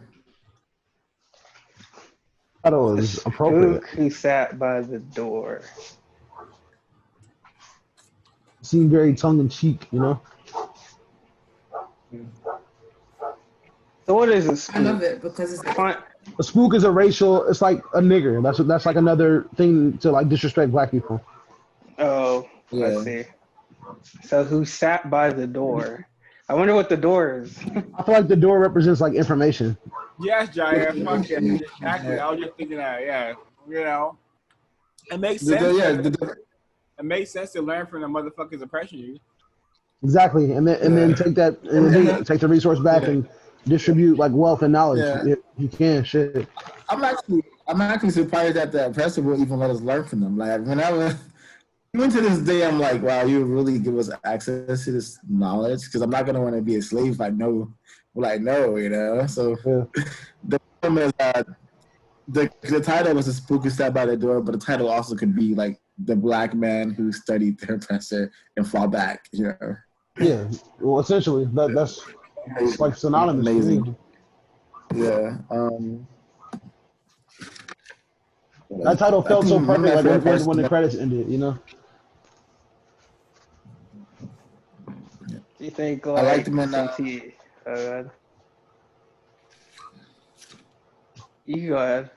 Title is appropriate. Spook Who Sat by the Door. Seemed very tongue in cheek, you know. So what is a spook? I love it because it's A spook is a racial. It's like a nigger. That's like another thing to like disrespect black people. Oh, Yeah. I see. So who sat by the door? I wonder what the door is. I feel like the door represents like information. Yes, Jaya. Fuck yeah. Exactly. I was just thinking that. Yeah. It makes sense. It makes sense to learn from the motherfuckers oppressing you. Exactly, and then take that and take the resource back and distribute like wealth and knowledge. Yeah. You can shit. I'm actually surprised that the oppressor will even let us learn from them. Like even to this day, I'm like, wow, you really give us access to this knowledge because I'm not gonna want to be a slave if I know what I know, So the problem is the title was "A Spook Who Sat by the Door," but the title also could be like the black man who studied the oppressor and fought back. Yeah, well, essentially that's like synonymous. Amazing. Yeah. That title felt so perfect, like when the credits ended, Do you think I liked him in You go ahead.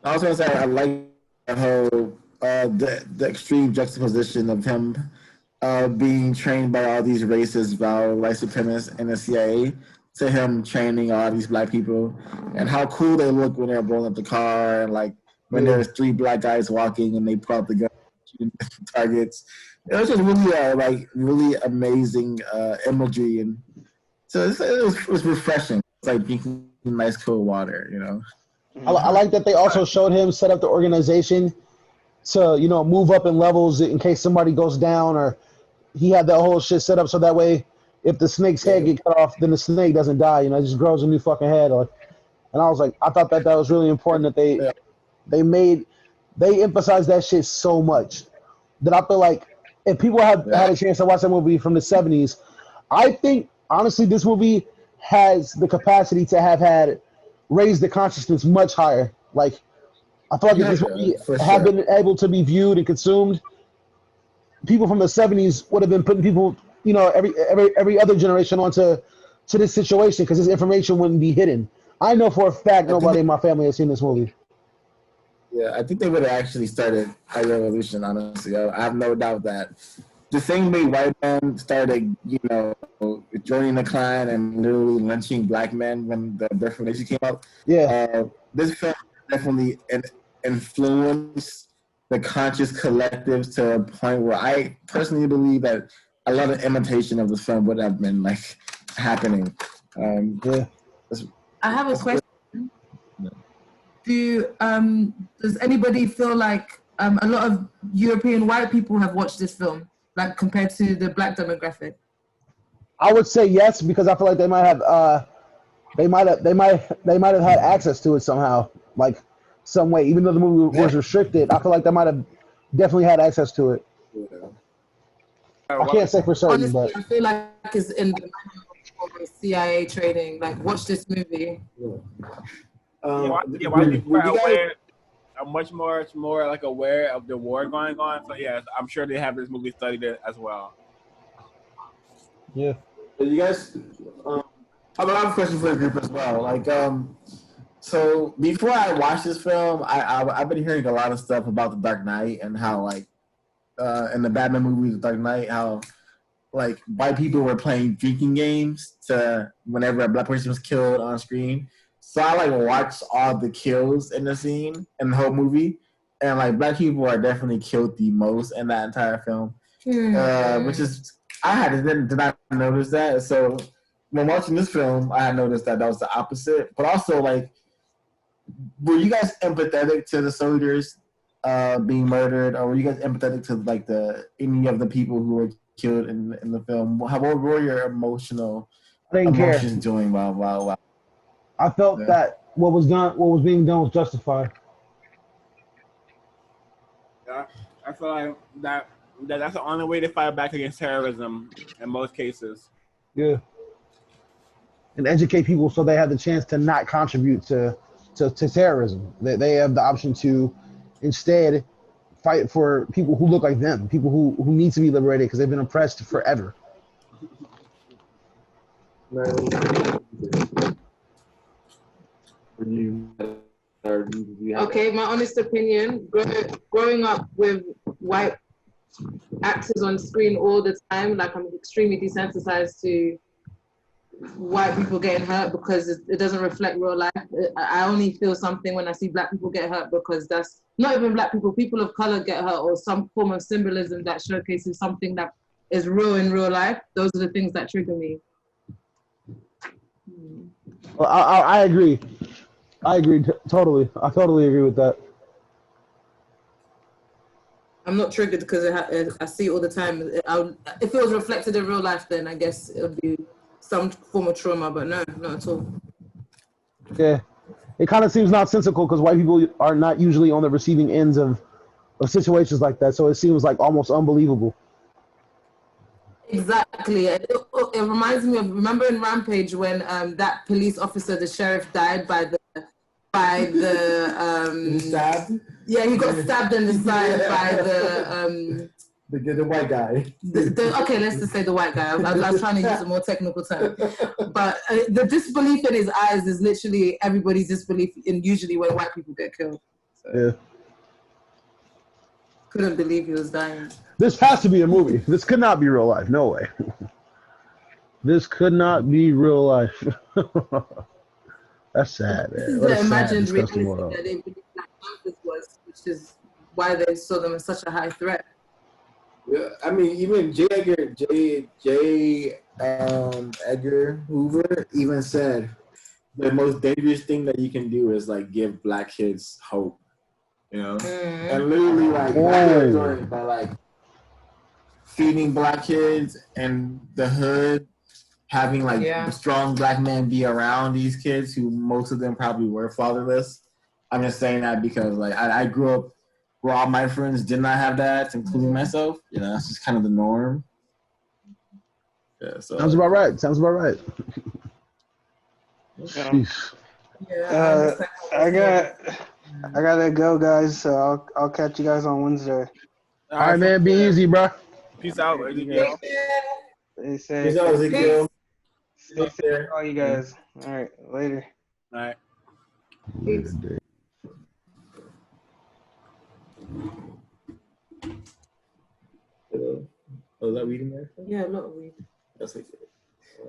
I was gonna say I like the whole the extreme juxtaposition of him being trained by all these racist, white supremacists in the CIA to him training all these black people and how cool they look when they're blowing up the car and like when there's 3 black guys walking and they pull out the gun shooting targets. It was just really really amazing imagery, and so it was refreshing. It's like drinking nice cold water, I like that they also showed him set up the organization to move up in levels in case somebody goes down, or he had that whole shit set up so that way if the snake's head get cut off, then the snake doesn't die. It just grows a new fucking head. And I was like, I thought that was really important that they emphasized that shit so much that I feel like if people had a chance to watch that movie from the 70s, I think honestly this movie has the capacity to have had raised the consciousness much higher. Like I feel like if this movie had been able to be viewed and consumed, people from the 70s would have been putting people, every other generation onto this situation because this information wouldn't be hidden. I know for a fact nobody in my family has seen this movie. Yeah, I think they would have actually started a revolution, honestly. I have no doubt that the same way white men started, joining the Klan and literally lynching black men when the Birth of a Nation came out. Yeah. This film definitely influenced the conscious collectives to a point where I personally believe that a lot of imitation of the film would have been like happening. Yeah. I have a question. Does anybody feel like a lot of European white people have watched this film, like compared to the black demographic? I would say yes, because I feel like they might have had access to it somehow, like some way. Even though the movie was restricted, I feel like they might have definitely had access to it. I can't say for certain, Honestly, but I feel like it's in the CIA training. Like, watch this movie. White people are much more like aware of the war going on. So yes, I'm sure they have this movie studied it as well. Yeah. You guys, I have a question for the group as well. Like, so before I watched this film, I've been hearing a lot of stuff about The Dark Knight and how like in the Batman movie The Dark Knight, how like white people were playing drinking games to whenever a black person was killed on screen. So I like watched all the kills in the scene in the whole movie, and like black people are definitely killed the most in that entire film, which is did not notice that. So when watching this film, I had noticed that was the opposite. But also, like, were you guys empathetic to the soldiers being murdered, or were you guys empathetic to like any of the people who were killed in the film? What were your emotions doing while I felt that what was being done was justified. Yeah, I feel like that's the only way to fight back against terrorism in most cases. Yeah. And educate people so they have the chance to not contribute to terrorism. They have the option to instead fight for people who look like them, people who need to be liberated because they've been oppressed forever. Okay, my honest opinion, growing up with white actors on screen all the time, like I'm extremely desensitized to white people getting hurt because it doesn't reflect real life. I only feel something when I see black people get hurt because that's not even black people of color get hurt or some form of symbolism that showcases something that is real in real life. Those are the things that trigger me. Well, I agree. I agree totally. I totally agree with that. I'm not triggered because I see it all the time. If it was reflected in real life, then I guess it would be some form of trauma, but no, not at all. Yeah. It kind of seems nonsensical because white people are not usually on the receiving ends of situations like that. So it seems like almost unbelievable. Exactly. It reminds me of, remember in Rampage when that police officer, the sheriff, died by the stabbed? Yeah, he got stabbed in the side by the white guy. Okay, let's just say the white guy. I was trying to use a more technical term. But the disbelief in his eyes is literally everybody's disbelief in usually when white people get killed. So. Yeah. Couldn't believe he was dying. This has to be a movie. This could not be real life. No way. This could not be real life. That's sad, man. This is the imagined reality that they believe Black Panthers was, which is why they saw them as such a high threat. Yeah, I mean, even J. Edgar Hoover even said the most dangerous thing that you can do is like give black kids hope, you know, and literally like by like feeding black kids and the hood, having like strong black men be around these kids who most of them probably were fatherless. I'm just saying that because like I grew up where all my friends did not have that, including myself. You know, that's just kind of the norm. Yeah, so sounds about right. Sounds about right. Yeah, I gotta go, guys. So I'll catch you guys on Wednesday. All right, man. Be easy, bro. Peace out, Ezekiel. Stay safe. Peace out, Ezekiel. Stay safe, all you guys. All right, later. All right. Peace. Hello. Oh, is that weed in there? Yeah, a lot of weed. That's like,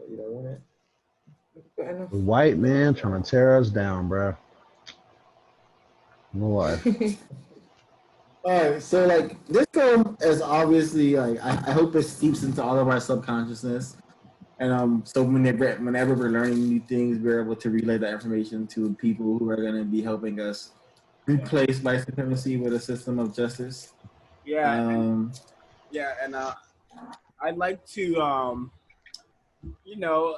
you don't want it? The white man trying to tear us down, bro. No lie. All right, so like this film is obviously like I hope it seeps into all of our subconsciousness, and so whenever we're learning new things, we're able to relay that information to people who are going to be helping us replace white supremacy with a system of justice. Yeah, and I'd like to, you know,